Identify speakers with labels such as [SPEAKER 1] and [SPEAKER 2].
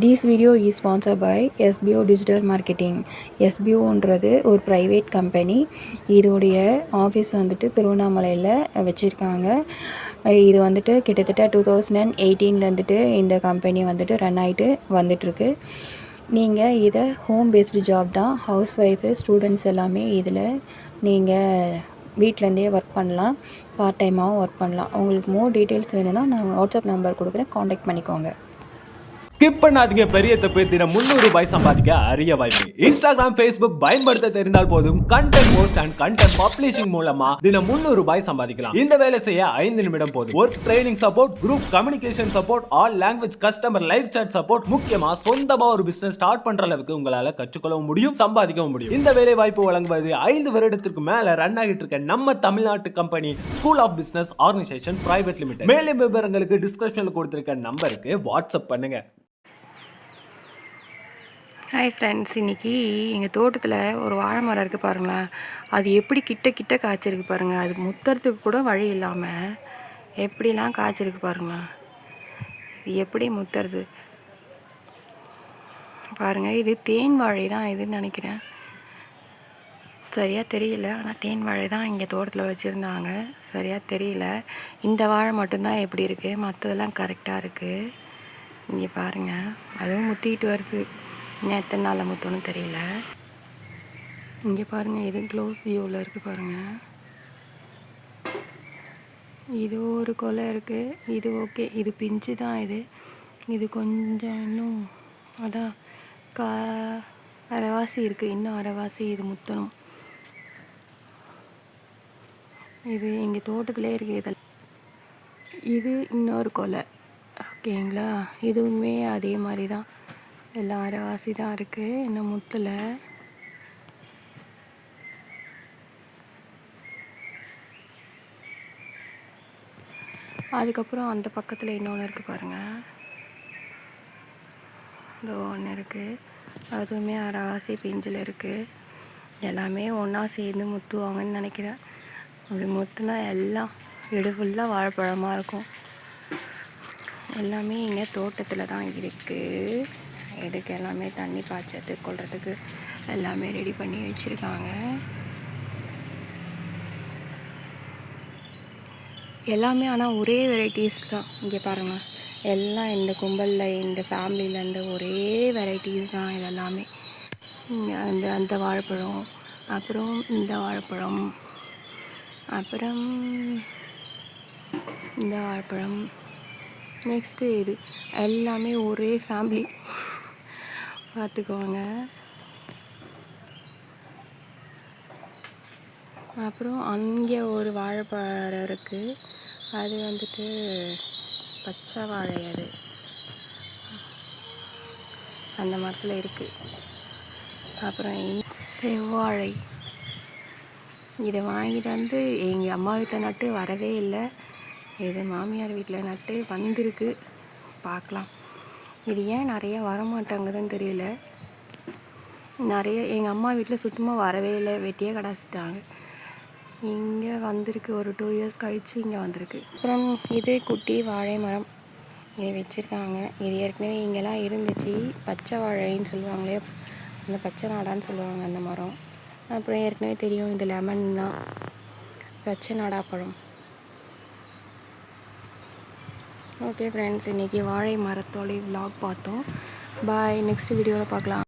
[SPEAKER 1] This video is sponsored by SBO Digital Marketing. SBOன்றது ஒரு private company. இதோடைய office வந்துட்டு திருவண்ணாமலையில் வச்சுருக்காங்க. இது வந்துட்டு கிட்டத்தட்ட 2018 இந்த கம்பெனி வந்துட்டு ரன் ஆகிட்டு வந்துட்டுருக்கு. நீங்கள் இதை ஹோம் பேஸ்டு ஜாப் தான். ஹவுஸ் ஒய்ஃபு ஸ்டூடெண்ட்ஸ் எல்லாமே இதில் நீங்கள் வீட்டிலேருந்தே ஒர்க் பண்ணலாம். பார்ட் டைமாகவும் ஒர்க் பண்ணலாம். உங்களுக்கு மோர் டீட்டெயில்ஸ் வேணும்னா நான் வாட்ஸ்அப் நம்பர் கொடுக்குறேன், காண்டாக்ட் பண்ணிக்கோங்க.
[SPEAKER 2] ஸ்கிப் பண்ணாதீங்க. பெரிய தப்பு. தினம் 300 ரூபாய் சம்பாதிக்க அரிய வாய்ப்பு. இன்ஸ்டாகிராம், ஃபேஸ்புக் பயன்படுத்த தெரிந்தால் போதும். Content post and content publishing மூலமா தினம் 300 ரூபாய் சம்பாதிக்கலாம். இந்த வேலை செய்ய 5 நிமிடம் போதும். Work training support, group communication support, all language customer live chat support, முக்கியமா சொந்தமா ஒரு பிசினஸ் ஸ்டார்ட் பண்ற அளவுக்கு உங்களால கற்றுக்கொள்ளவும் முடியும், சம்பாதிக்கவும் முடியும். இந்த வேலை வாய்ப்பு வழங்குவது 5 வருடத்திற்கு மேல ரன் ஆகிட்டு இருக்க நம்ம தமிழ்நாட்டு company school of business organisation private limited. மேலும் விவரங்களுக்கு டிஸ்கிரிப்ஷன்ல கொடுத்திருக்க நம்பருக்கு வாட்ஸ்அப் பண்ணுங்க.
[SPEAKER 3] ஹாய் ஃப்ரெண்ட்ஸ், இன்றைக்கி எங்கள் தோட்டத்தில் ஒரு வாழை மரம் இருக்குது பாருங்களேன். அது எப்படி கிட்ட கிட்ட காய்ச்சிருக்கு பாருங்கள். அது முத்துறதுக்கு கூட வழி இல்லாமல் எப்படிலாம் காய்ச்சிருக்கு பாருங்களேன். இது எப்படி முத்துறது பாருங்கள். இது தேன் வாழை தான் இதுன்னு நினைக்கிறேன், சரியாக தெரியல. ஆனால் தேன் வாழை தான் இங்கே தோட்டத்தில் வச்சுருந்தாங்க, சரியாக தெரியல. இந்த வாழை மட்டும்தான் எப்படி இருக்குது, மற்றதெல்லாம் கரெக்டாக இருக்குது. இங்கே பாருங்கள், அதுவும் முத்திக்கிட்டு வருது. இன்னும் எத்தனை நாளில் முத்தணும் தெரியல. இங்கே பாருங்கள், இது க்ளோஸ் வியூவில் இருக்குது பாருங்கள். இது ஒரு கொலை இருக்குது. இது ஓகே, இது பிஞ்சு தான். இது கொஞ்சம் இன்னும் அதான் அரைவாசி இருக்குது. இன்னும் அரைவாசி இது முத்தணும். இது எங்கள் தோட்டத்திலே இருக்குது. இது இன்னொரு கொலை, ஓகேங்களா. இதுவுமே அதே மாதிரி தான், எல்லாம் அரைவாசி தான் இருக்குது, இன்னும் முத்தலை. அதுக்கப்புறம் அந்த பக்கத்தில் இன்னொன்று இருக்குது பாருங்கள். இந்த ஒன்று இருக்குது, அதுவுமே அரைவாசி பிஞ்சில் இருக்குது. எல்லாமே ஒன்றா சேர்ந்து முத்துவாங்கன்னு நினைக்கிறேன். அப்படி முத்துனா எல்லாம் வீடு ஃபுல்லாக வாழைப்பழமாக இருக்கும். எல்லாமே இங்கே தோட்டத்தில் தான் இருக்குது. இதுக்கு எல்லாமே தண்ணி பாய்ச்சத்து கொள்றதுக்கு எல்லாமே ரெடி பண்ணி வச்சுருக்காங்க. எல்லாமே ஆனால் ஒரே வெரைட்டிஸ் தான். இங்கே பாருங்கள், எல்லாம் இந்த கும்பலில் இந்த ஃபேமிலியிலேருந்து ஒரே வெரைட்டிஸ் தான் இதெல்லாமே. அந்த வாழைப்பழம், அப்புறம் இந்த வாழைப்பழம், அப்புறம் இந்த வாழைப்பழம், நெக்ஸ்ட்டு இது எல்லாமே ஒரே ஃபேமிலி, பார்த்துக்கோங்க. அப்புறம் அங்கே ஒரு வாழைப்பழம் இருக்குது, அது வந்துட்டு பச்சை வாழை, அது அந்த மரத்தில் இருக்குது. அப்புறம் செவ்வாழை, இதை வாங்கிட்டு வந்து எங்கள் அம்மா வீட்டில் நட்டு வரவே இல்லை. இது மாமியார் வீட்டில் நட்டு வந்திருக்கு, பார்க்கலாம். இது ஏன் நிறைய வரமாட்டாங்கன்னு தெரியல. நிறைய எங்கள் அம்மா வீட்டில் சுத்தமாக வரவே இல்லை, வெட்டியே கடாசிட்டாங்க. இங்கே வந்திருக்கு, ஒரு 2 இயர்ஸ் கழித்து இங்கே வந்திருக்கு. அப்புறம் இது குட்டி வாழை மரம், இதை வச்சுருக்காங்க. இது ஏற்கனவே இங்கெல்லாம் இருந்துச்சு, பச்சை வாழைன்னு சொல்லுவாங்களே, அந்த பச்சை நாடான்னு சொல்லுவாங்க அந்த மரம். அப்புறம் ஏற்கனவே தெரியும், இது லெமன் தான், பச்சை நாடா பழம். ஓகே ஃப்ரெண்ட்ஸ், இன்றைக்கி வாழை மரத்தோடைய vlog பார்த்தோம். பாய், நெக்ஸ்ட் வீடியோவில் பார்க்கலாம்.